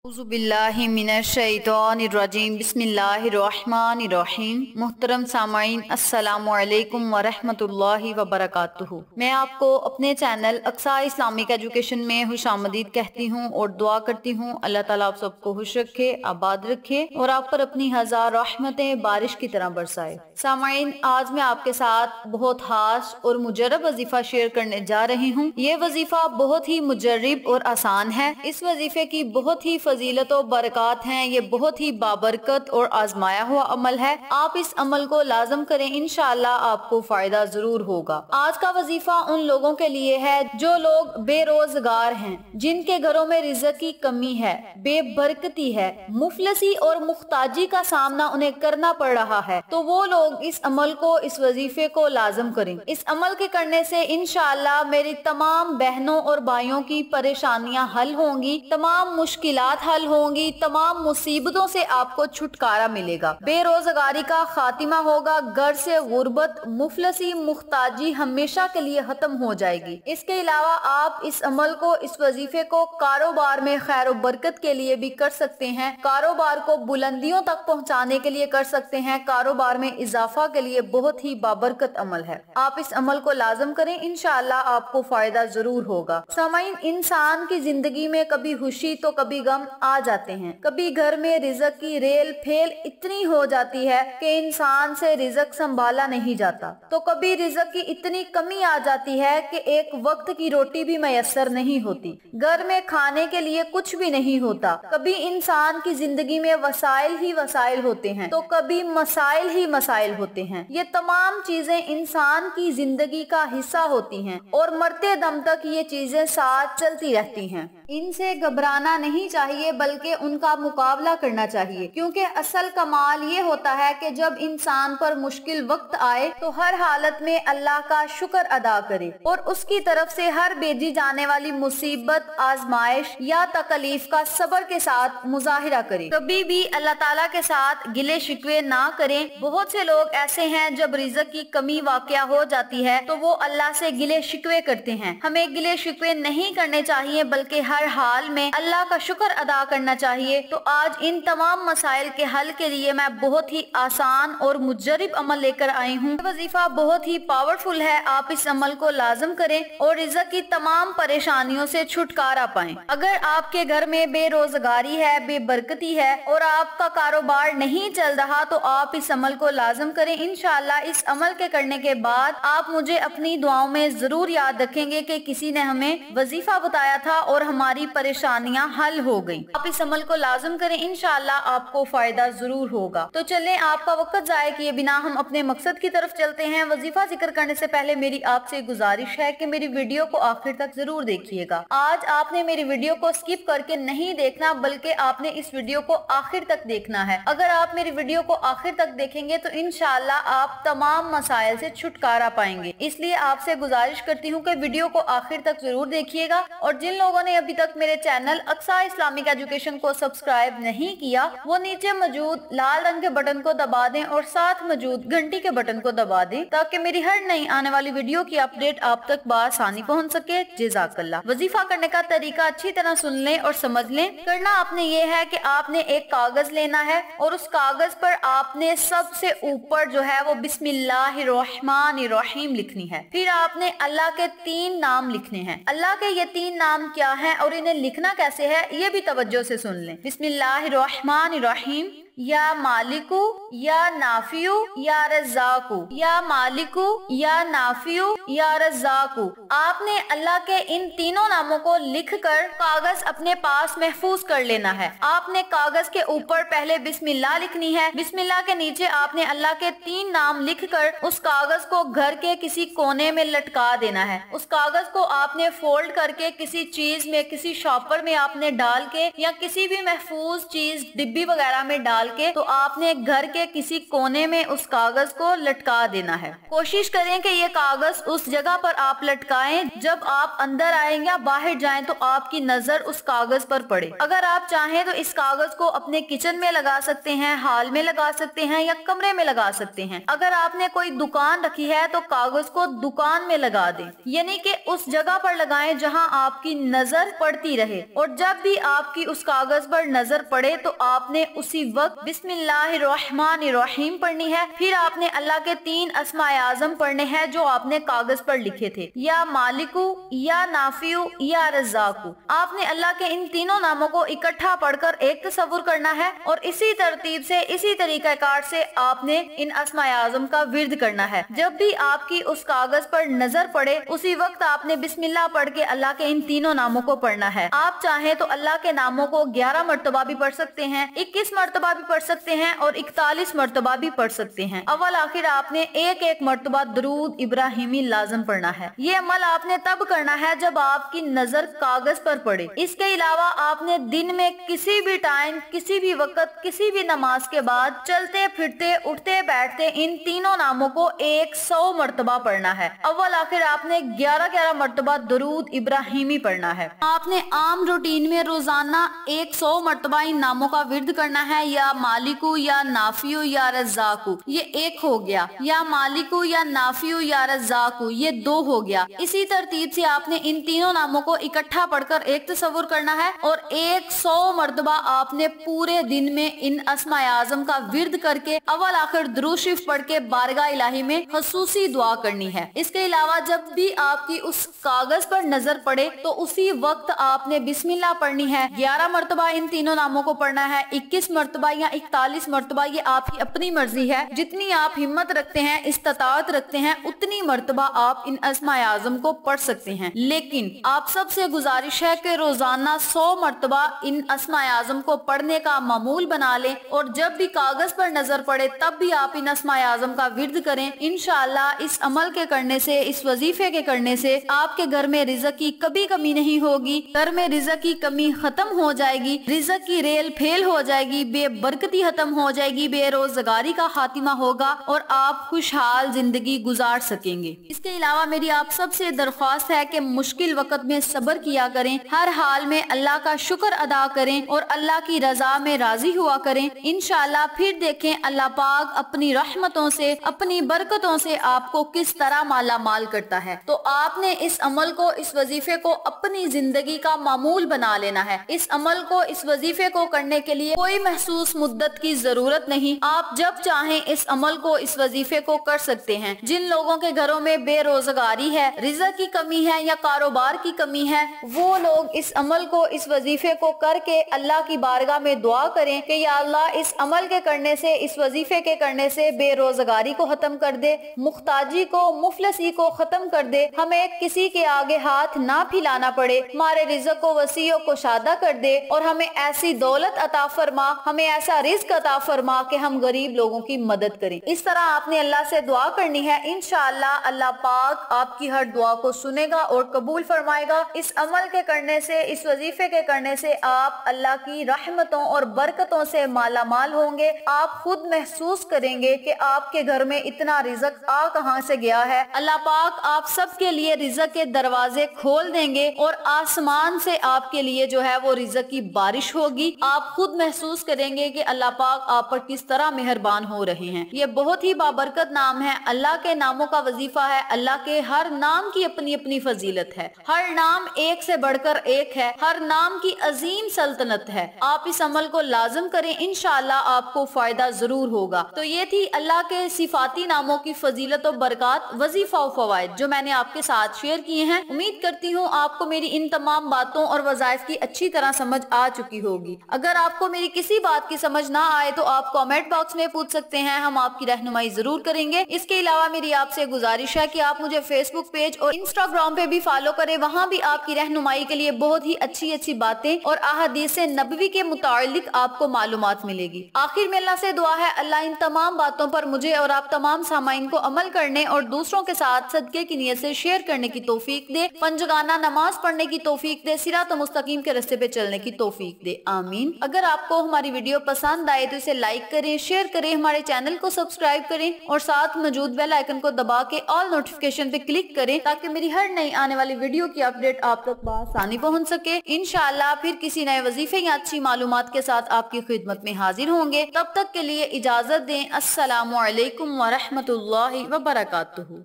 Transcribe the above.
औज़ुबिल्लाहि मिनश्शैतानिर्रजीम बिस्मिल्लाहिर्रहमानिर्रहीम। मुहतरम सामाईन, अस्सलामु अलैकुम वरहमतुल्लाहि वबरकातुहू। मैं आपको अपने चैनल अक्सा इस्लामिक एजुकेशन में खुशामदीद कहती हूँ और दुआ करती हूँ अल्लाह ताला आप सबको खुश रखे, आबाद रखे और आप पर अपनी हजार रहमतें बारिश की तरह बरसाए। सामाईन, आज मैं आपके साथ बहुत खास और मुजर्रब वजीफा शेयर करने जा रही हूँ। ये वजीफा बहुत ही मुजर्रब और आसान है। इस वजीफे की बहुत ही फजीलत और बरकत हैं। ये बहुत ही बाबरकत और आजमाया हुआ अमल है। आप इस अमल को लाजम करें, इंशाअल्लाह आपको फायदा जरूर होगा। आज का वजीफा उन लोगों के लिए है जो लोग बेरोजगार हैं, जिनके घरों में रिज़्क़ की कमी है, बेबरकती है, मुफलसी और मुख्ताजी का सामना उन्हें करना पड़ रहा है, तो वो लोग इस अमल को, इस वजीफे को लाजम करें। इस अमल के करने से इंशाअल्लाह मेरी तमाम बहनों और भाइयों की परेशानियां हल होंगी, तमाम मुश्किलात हल होंगी, तमाम मुसीबतों से आपको छुटकारा मिलेगा, बेरोजगारी का खात्मा होगा, घर से गुर्बत, मुफलसी, मुख्ताजी हमेशा के लिए खत्म हो जाएगी। इसके अलावा आप इस अमल को, इस वजीफे को कारोबार में खैर बरकत के लिए भी कर सकते हैं, कारोबार को बुलंदियों तक पहुंचाने के लिए कर सकते हैं, कारोबार में इजाफा के लिए बहुत ही बाबरकत अमल है। आप इस अमल को लाजम करें, इंशाअल्लाह आपको फायदा जरूर होगा। सामाईन, इंसान की जिंदगी में कभी खुशी तो कभी गम आ जाते हैं। कभी घर में रिज़्क़ की रेल फेल इतनी हो जाती है कि इंसान से रिज़्क़ संभाला नहीं जाता, तो कभी रिज़्क़ की इतनी कमी आ जाती है कि एक वक्त की रोटी भी मैसर नहीं होती, घर में खाने के लिए कुछ भी नहीं होता। कभी इंसान की जिंदगी में वसाइल ही वसाइल होते हैं, तो कभी मसाइल ही मसाइल होते हैं। ये तमाम चीजें इंसान की जिंदगी का हिस्सा होती हैं और मरते दम तक ये चीजें साथ चलती रहती हैं। इनसे घबराना नहीं चाहिए, बल्कि उनका मुकाबला करना चाहिए, क्योंकि असल कमाल ये होता है कि जब इंसान पर मुश्किल वक्त आए तो हर हालत में अल्लाह का शुक्र अदा करे और उसकी तरफ से हर भेजी जाने वाली मुसीबत, आजमाइश या तकलीफ का सब्र के साथ मुजाहिरा करे। कभी भी अल्लाह ताला के साथ गिले शिकवे ना करें। बहुत से लोग ऐसे हैं, जब रिज़्क़ की कमी वाक़या हो जाती है तो वो अल्लाह से गिले शिकवे करते हैं। हमें गिले शिकवे नहीं करने चाहिए, बल्कि हर हाल में अल्लाह का शुक्र अदा करना चाहिए। तो आज इन तमाम मसाइल के हल के लिए मैं बहुत ही आसान और मुजर्रब अमल लेकर आई हूँ। वजीफा बहुत ही पावरफुल है। आप इस अमल को लाजम करें और रिज़्क़ की तमाम परेशानियों से छुटकारा पाएं। अगर आपके घर में बेरोजगारी है, बेबरकती है और आपका कारोबार नहीं चल रहा, तो आप इस अमल को लाजम करें। इंशाअल्लाह इस अमल के करने के बाद आप मुझे अपनी दुआओं में जरूर याद रखेंगे कि किसी ने हमें वजीफा बताया था और हमारी परेशानियां हल हो गई। आप इस अमल को लाजम करें, इंशाअल्लाह आपको फायदा जरूर होगा। तो चलें, आपका वक्त जाया किए बिना हम अपने मकसद की तरफ चलते हैं। वजीफा जिक्र करने से पहले मेरी आपसे गुजारिश है कि मेरी वीडियो को आखिर तक जरूर देखिएगा। आज आपने मेरी वीडियो को स्किप करके नहीं देखना, बल्कि आपने इस वीडियो को आखिर तक देखना है। अगर आप मेरी वीडियो को आखिर तक देखेंगे तो इंशाअल्लाह आप तमाम मसाइल से छुटकारा पाएंगे। इसलिए आपसे गुजारिश करती हूँ कि वीडियो को आखिर तक जरूर देखिएगा। और जिन लोगों ने अभी तक मेरे चैनल अक्सा इस्लामिक एजुकेशन को सब्सक्राइब नहीं किया, वो नीचे मौजूद लाल रंग के बटन को दबा दें और साथ मौजूद घंटी के बटन को दबा दें, ताकि मेरी हर नई आने वाली वीडियो की अपडेट आप तक बआसानी पहुँच सके। जज़ाकल्लाह। वजीफा करने का तरीका अच्छी तरह सुन लें और समझ लें। करना आपने ये है कि आपने एक कागज लेना है और उस कागज पर आपने सबसे ऊपर जो है वो बिस्मिल्लाहिर्रहमानिर्रहीम लिखनी है। फिर आपने अल्लाह के 3 नाम लिखने हैं। अल्लाह के ये 3 नाम क्या हैं और इन्हें लिखना कैसे है, ये भी तवज्जो से सुन लें। बिस्मिल्लाहिर्रहमानिर्रहीम, या मालिकू, या नाफियू, या रज़्ज़ाकू, या मालिकू, या नाफियू, या रज़्ज़ाकू। आपने अल्लाह के इन तीनों नामों को लिखकर कागज अपने पास महफूज कर लेना है। आपने कागज के ऊपर पहले बिस्मिल्लाह लिखनी है। बिस्मिल्लाह के नीचे आपने अल्लाह के 3 नाम लिखकर उस कागज को घर के किसी कोने में लटका देना है। उस कागज को आपने फोल्ड करके किसी चीज में, किसी शॉपर में आपने डाल के या किसी भी महफूज चीज डिब्बी वगैरह में डाल ڈال کے تو آپ نے گھر کے کسی کونے میں اس کاغذ کو لٹکا دینا ہے۔ کوشش کریں کہ یہ کاغذ اس جگہ پر آپ لٹکائیں جب آپ اندر آئیں یا باہر جائیں تو آپ کی نظر اس کاغذ پر پڑے۔ اگر آپ چاہیں تو اس کاغذ کو اپنے کچن میں لگا سکتے ہیں، ہال میں لگا سکتے ہیں یا کمرے میں لگا سکتے ہیں۔ اگر آپ نے کوئی دکان رکھی ہے تو کاغذ کو دکان میں لگا دیں، یعنی کہ اس جگہ پر لگائیں جہاں آپ کی نظر پڑتی رہے، اور جب بھی آپ کی اس کاغذ پر نظر پڑے تو آپ نے اسی وقت بسم اللہ الرحمن الرحیم پڑھنی ہے۔ پھر آپ نے اللہ کے 3 اسماء اعظم پڑھنے ہیں جو آپ نے کاغذ پر لکھے تھے، یا مالکو، یا نافیو، یا رزاقو۔ آپ نے اللہ کے ان تینوں ناموں کو اکٹھا پڑھ کر ایک تصور کرنا ہے، اور اسی ترتیب سے، اسی طریقہ کار سے آپ نے ان اسماء اعظم کا ورد کرنا ہے۔ جب بھی آپ کی اس کاغذ پر نظر پڑے اسی وقت آپ نے بسم اللہ پڑھ کے اللہ کے ان تینوں ناموں کو پڑھنا ہے۔ آپ چاہیں تو اللہ کے ناموں کو 11 مرتبہ بھی پڑھ سکتے ہیں، 21 مرتبہ بھی پڑھ سکتے ہیں اور 41 مرتبہ بھی پڑھ سکتے ہیں۔ اول آخر آپ نے ایک مرتبہ درود ابراہیمی لازم پڑھنا ہے۔ یہ عمل آپ نے تب کرنا ہے جب آپ کی نظر کاغذ پر پڑے۔ اس کے علاوہ آپ نے دن میں کسی بھی ٹائم، کسی بھی وقت، کسی بھی نماز کے بعد چلتے پھرتے، اٹھتے بیٹھتے ان تینوں ناموں کو 100 مرتبہ پڑھنا ہے۔ اول آخر آپ نے 11 مرتبہ درود ابراہیمی پڑھنا ہے۔ آپ نے عام روٹین میں روزانہ 100 مرتبہ ان ناموں کا ورد کرنا ہے، یا مالکو، یا نافیو، یا رزاقو، یہ 1 ہو گیا، یا مالکو، یا نافیو، یا رزاقو، یہ 2 ہو گیا۔ اسی ترتیب سے آپ نے ان تینوں ناموں کو اکٹھا پڑھ کر ایک تصور کرنا ہے، اور 100 مرتبہ آپ نے پورے دن میں ان اسماء اعظم کا ورد کر کے اول آخر درود شریف پڑھ کے بارگاہ الہی میں خصوصی دعا کرنی ہے۔ اس کے علاوہ جب بھی آپ کی اس کاغذ پر نظر پڑے تو اسی وقت آپ نے بسم اللہ پڑھنی ہے، 11 مرتبہ ان تینوں ناموں کو پڑھنا ہے، 21 مرتبہ یا 41 مرتبہ، یہ آپ کی اپنی مرضی ہے، جتنی آپ ہمت رکھتے ہیں، استطاعت رکھتے ہیں، اتنی مرتبہ آپ ان اسماء اعظم کو پڑھ سکتے ہیں۔ لیکن آپ سب سے گزارش ہے کہ روزانہ 100 مرتبہ ان اسماء اعظم کو پڑھنے کا معمول بنا لیں، اور جب بھی کاغذ پر نظر پڑے تب بھی آپ ان اسماء اعظم کا ورد کریں۔ انشاءاللہ اس عمل کے کرنے سے، اس وظیفے کے کرنے سے آپ کے گھر میں رزق کی کبھی کمی نہیں ہوگی، گھر میں رزق کی کمی ختم ہو جائے گی، رزق کی ریل پھیل ہو جائے گی، بے برکتی ختم ہو جائے گی، بے روزگاری کا خاتمہ ہوگا، اور آپ خوشحال زندگی گزار سکیں گے۔ اس کے علاوہ میری آپ سب سے درخواست ہے کہ مشکل وقت میں صبر کیا کریں، ہر حال میں اللہ کا شکر ادا کریں اور اللہ کی رضا میں راضی ہوا کریں۔ انشاءاللہ پھر دیکھیں اللہ پاک اپنی رحمتوں سے، اپنی برکتوں سے آپ کو کس طرح مالا مال کرتا ہے۔ تو آپ نے اس عمل کو، اس وظیفے کو اپنی زندگی کا معمول بنا لینا ہے۔ اس عمل کو، اس وظیفے کو کرنے کے لیے کوئی محسوس مدت کی ضرورت نہیں، آپ جب چاہیں اس عمل کو، اس وظیفے کو کر سکتے ہیں۔ جن لوگوں کے گھروں میں بے روزگاری ہے، رزق کی کمی ہے یا کاروبار کی کمی ہے، وہ لوگ اس عمل کو، اس وظیفے کو کر کے اللہ کی بارگاہ میں دعا کریں کہ یا اللہ اس عمل کے کرنے سے، اس وظیفے کے کرنے سے بے روزگاری کو ختم کر دے، محتاجی کو، مفلسی کو ختم کر دے، ہمیں کسی کے آگے ہاتھ نہ پھیلانا پڑے، ہمارے رزق کو وسیع و کشادہ کر دے، اور ہمیں ایسی دولت عطا فرما، ہمیں ایسا رزق عطا فرما کہ ہم غریب لوگوں کی مدد کریں۔ اس طرح آپ نے اللہ سے دعا کرنی ہے، انشاءاللہ اللہ پاک آپ کی ہر دعا کو سنے گا اور قبول فرمائے گا۔ اس عمل کے کرنے سے، اس وظیفے کے کرنے سے آپ اللہ کی رحمتوں اور برکتوں سے مالا مال ہوں گے۔ آپ خود محسوس کریں گے کہ آپ کے گھر میں اتنا رزق آ کہاں سے گیا ہے۔ اللہ پاک آپ سب کے لیے رزق کے دروازے کھول دیں گے، اور آسمان سے آپ کے لیے جو ہے وہ رزق کی بارش ہوگی۔ آپ خود محسوس کریں گے کہ اللہ پاک آپ پر کس طرح مہربان ہو رہے ہیں۔ یہ بہت ہی بابرکت نام ہے، اللہ کے ناموں کا وظیفہ ہے۔ اللہ کے ہر نام کی اپنی اپنی فضیلت ہے، ہر نام ایک سے بڑھ کر ایک ہے، ہر نام کی عظیم سلطنت ہے۔ آپ اس عمل کو لازم کریں، انشاءاللہ آپ کو فائدہ ضرور ہوگا۔ تو یہ تھی اللہ کے صفاتی ناموں کی فضیلت و برکات، وظیفہ و فوائد جو میں نے آپ کے ساتھ شیئر کیے ہیں۔ امید کرتی ہوں آپ کو میری ان تمام باتوں اور وظائف کی اچھی طرح سمجھ آ چکی ہوگی۔ اگر آپ کو میری کسی بات کی سمجھ نہ آئے تو آپ کامنٹ باکس میں پوچھ سکتے ہیں، ہم آپ کی رہنمائی ضرور کریں گے۔ اس کے علاوہ میری آپ سے گزارش ہے کہ آپ مجھے فیس بک پیج اور انسٹاگرام پہ بھی فالو کریں، وہاں بھی آپ کی رہنمائی کے لیے بہت ہی اچھی باتیں اور احادیث نبوی کے متعلق آپ کو معلومات ملے گی۔ آخر میں اللہ سے دعا ہے اللہ ان تمام باتوں پر مجھے اور آپ تمام سامعین کو عمل کرنے اور دوسروں کے ساتھ صدقے کی نیت سے شیئر کرنے کی توفیق دے، پنجگانہ نماز پڑھنے کی توفیق دے، صراط مستقیم کے راستے پہ چلنے کی توفیق دے، آمین۔ اگر آپ کو ہماری ویڈیو پسند पसंद आए तो इसे लाइक करें, शेयर करें, हमारे चैनल को सब्सक्राइब करें और साथ मौजूद बेल आइकन को दबा के ऑल नोटिफिकेशन पे क्लिक करें ताकि मेरी हर नई आने वाली वीडियो की अपडेट आप तक बआसानी पहुंच सके। इंशाअल्लाह फिर किसी नए वजीफे या अच्छी मालूमात के साथ आपकी खिदमत में हाजिर होंगे। तब तक के लिए इजाजत दें। अस्सलामु अलैकुम व रहमतुल्लाहि व बरकातुहू।